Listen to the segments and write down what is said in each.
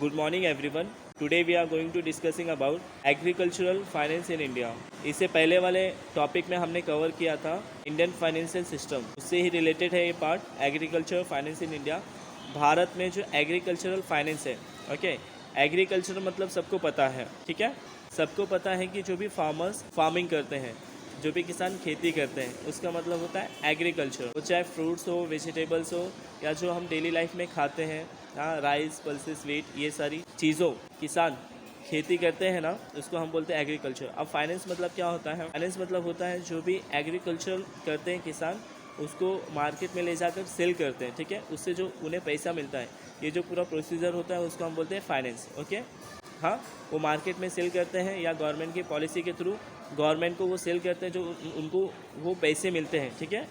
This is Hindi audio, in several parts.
Good morning everyone. Today we are going to discussing about agricultural finance in India. इससे पहले वाले टॉपिक में हमने कवर किया था इंडियन फाइनेंशियल सिस्टम, उससे ही रिलेटेड है ये part agricultural finance in India. Bharat में जो एग्रीकल्चरल फाइनेंस है, ओके, एग्रीकल्चर मतलब सबको पता है, ठीक है। सबको पता है कि जो भी फार्मर्स फार्मिंग करते हैं, जो भी किसान खेती करते हैं, उसका मतलब होता है एग्रीकल्चर। वो चाहे फ्रूट्स हो, वेजिटेबल्स हो, या जो हम डेली लाइफ में खाते हैं, हाँ, राइस, पल्सेस, वीट, ये सारी चीज़ों किसान खेती करते हैं ना, उसको हम बोलते हैं एग्रीकल्चर। अब फाइनेंस मतलब क्या होता है? फाइनेंस मतलब होता है जो भी एग्रीकल्चर करते हैं किसान, उसको मार्केट में ले जाकर सेल करते हैं, ठीक है। उससे जो उन्हें पैसा मिलता है, ये जो पूरा प्रोसीजर होता है उसको हम बोलते हैं फाइनेंस, ओके। हाँ, वो मार्केट में सेल करते हैं या गवर्नमेंट की पॉलिसी के थ्रू गवर्नमेंट को वो सेल करते हैं, जो उनको वो पैसे मिलते हैं, ठीक है।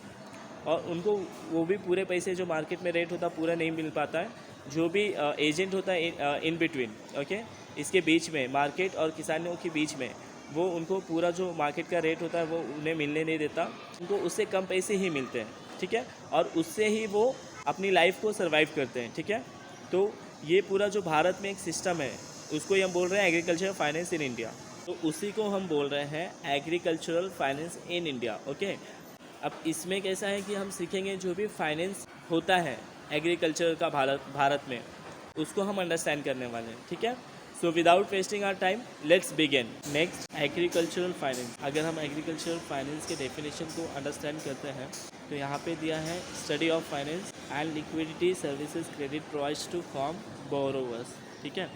और उनको वो भी पूरे पैसे जो मार्केट में रेट होता है पूरा नहीं मिल पाता है। जो भी एजेंट होता है इन बिटवीन, ओके, इसके बीच में, मार्केट और किसानों के बीच में, वो उनको पूरा जो मार्केट का रेट होता है वो उन्हें मिलने नहीं देता, उनको उससे कम पैसे ही मिलते हैं, ठीक है। और उससे ही वो अपनी लाइफ को सर्वाइव करते हैं, ठीक है। तो ये पूरा जो भारत में एक सिस्टम है, उसको ही हम बोल रहे हैं एग्रीकल्चर फाइनेंस इन इंडिया। तो उसी को हम बोल रहे हैं agricultural finance in India, okay. अब इसमें कैसा है कि हम सीखेंगे जो भी फाइनेंस होता है एग्रीकल्चर का भारत में, उसको हम अंडरस्टैंड करने वाले हैं, ठीक है। So without wasting our time, let's begin. Next, agricultural finance. अगर हम एग्रीकल्चरल फाइनेंस के डेफिनेशन को अंडरस्टैंड करते हैं तो यहाँ पे दिया है study of finance and liquidity services credit provides to farm borrowers, ठीक है।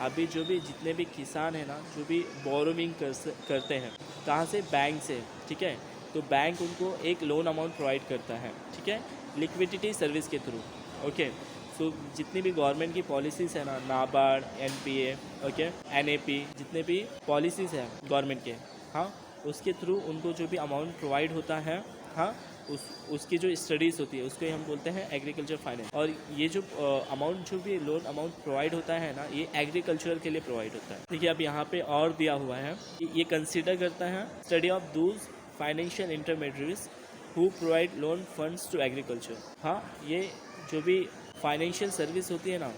अभी जो भी जितने भी किसान हैं ना, जो भी बोरोविंग करते हैं, कहाँ से? बैंक से, ठीक है। तो बैंक उनको एक लोन अमाउंट प्रोवाइड करता है, ठीक है, लिक्विडिटी सर्विस के थ्रू, ओके। सो जितनी भी गवर्नमेंट की पॉलिसीज़ है ना, नाबार्ड, एनपीए, ओके, एनएपी, जितने भी पॉलिसीज़ हैं गवर्नमेंट के, हाँ, उसके थ्रू उनको जो भी अमाउंट प्रोवाइड होता है, हाँ, उसकी जो स्टडीज़ होती है उसको ही हम बोलते हैं एग्रीकल्चर फाइनेंस। और ये जो अमाउंट, जो भी लोन अमाउंट प्रोवाइड होता है ना, ये एग्रीकल्चर के लिए प्रोवाइड होता है। देखिए अब यहाँ पे और दिया हुआ है कि ये कंसिडर करता है study of those financial intermediates who provide loan funds to agriculture. हाँ, ये जो भी फाइनेंशियल सर्विस होती है ना,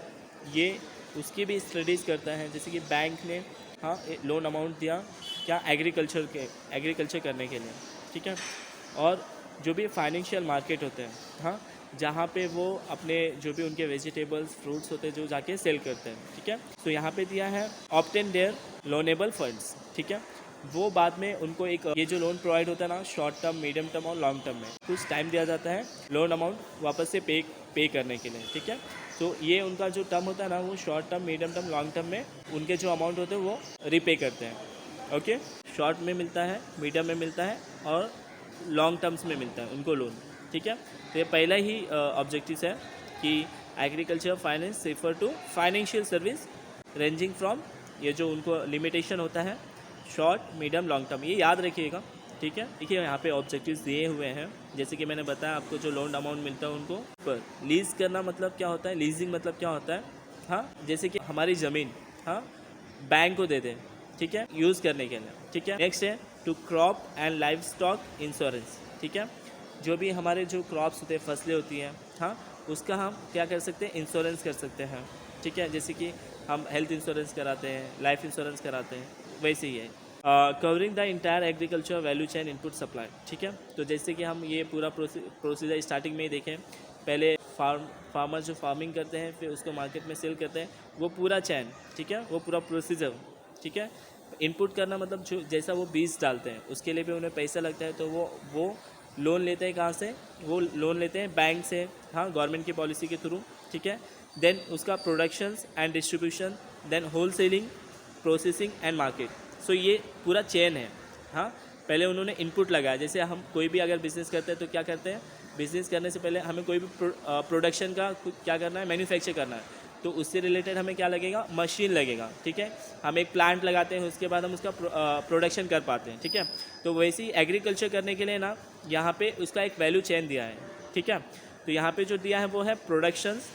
ये उसकी भी स्टडीज़ करता है। जैसे कि बैंक ने, हाँ, लोन अमाउंट दिया क्या? एग्रीकल्चर करने के लिए, ठीक है। और जो भी फाइनेंशियल मार्केट होते हैं, हाँ, जहाँ पे वो अपने जो भी उनके वेजिटेबल्स, फ्रूट्स होते हैं, जो जाके सेल करते हैं, ठीक है। तो यहाँ पे दिया है ऑब्टेन देयर लोनेबल फंड्स, ठीक है। वो बाद में उनको एक, ये जो लोन प्रोवाइड होता है ना, शॉर्ट टर्म, मीडियम टर्म और लॉन्ग टर्म में कुछ टाइम दिया जाता है लोन अमाउंट वापस से पे करने के लिए, ठीक है। तो ये उनका जो टर्म होता है ना, वो short term, medium term, long term में उनके जो अमाउंट होते हैं वो रिपे करते हैं, ओके। शॉर्ट में मिलता है, मीडियम में मिलता है और लॉन्ग टर्म्स में मिलता है उनको लोन, ठीक है। तो ये पहला ही ऑब्जेक्टिव है कि agriculture finance refer to financial service ranging from, ये जो उनको लिमिटेशन होता है शॉर्ट, मीडियम, लॉन्ग टर्म, ये याद रखिएगा, ठीक है। देखिए यहाँ पे ऑब्जेक्टिव्स दिए हुए हैं, जैसे कि मैंने बताया आपको, जो लोन अमाउंट मिलता है उनको पर लीज करना मतलब क्या होता है, लीजिंग मतलब क्या होता है, हाँ, जैसे कि हमारी ज़मीन, हाँ, बैंक को दे दें, ठीक है, यूज़ करने के लिए, ठीक है। नेक्स्ट है to crop and livestock insurance, ठीक है। जो भी हमारे जो क्रॉप्स होते हैं, फसलें होती हैं, हाँ, उसका हम क्या कर सकते हैं? इंश्योरेंस कर सकते हैं, ठीक है। जैसे कि हम हेल्थ इंश्योरेंस कराते हैं, लाइफ इंश्योरेंस कराते हैं, वैसे ही है। Covering the entire agriculture value chain input supply, ठीक है। तो जैसे कि हम ये पूरा प्रोसीजर स्टार्टिंग में ही देखें, पहले फार्मर जो फार्मिंग करते हैं, फिर उसको मार्केट में सेल करते हैं, वो पूरा चैन, ठीक है, वो पूरा प्रोसीजर, ठीक है। इनपुट करना मतलब जो जैसा वो बीज डालते हैं उसके लिए भी उन्हें पैसा लगता है, तो वो लोन लेते हैं। कहाँ से? वो लोन लेते हैं बैंक से, हाँ, गवर्नमेंट की पॉलिसी के थ्रू, ठीक है। देन उसका productions and distribution, then whole selling, processing and market. So ये पूरा चेन है, हाँ। पहले उन्होंने इनपुट लगाया, जैसे हम कोई भी अगर बिज़नेस करते हैं तो क्या करते हैं, बिज़नेस करने से पहले हमें कोई भी प्रोडक्शन का क्या करना है, मैन्युफैक्चर करना है, तो उससे रिलेटेड हमें क्या लगेगा? मशीन लगेगा, ठीक है। हम एक प्लांट लगाते हैं, उसके बाद हम उसका प्रोडक्शन कर पाते हैं, ठीक है। तो वैसे ही एग्रीकल्चर करने के लिए ना, यहाँ पे उसका एक वैल्यू चेन दिया है, ठीक है। तो यहाँ पे जो दिया है वो है productions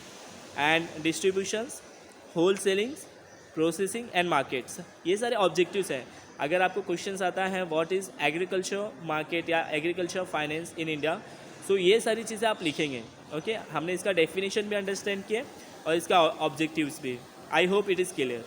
and distributions, whole sellings, processing and markets, ये सारे ऑब्जेक्टिव्स हैं। अगर आपको क्वेश्चंस आता है व्हाट इज़ एग्रीकल्चर मार्केट या agriculture finance in India, so ये सारी चीज़ें आप लिखेंगे, ओके। हमने इसका डेफिनेशन भी अंडरस्टैंड किए और इसका ऑब्जेक्टिव्स भी, I hope it is clear.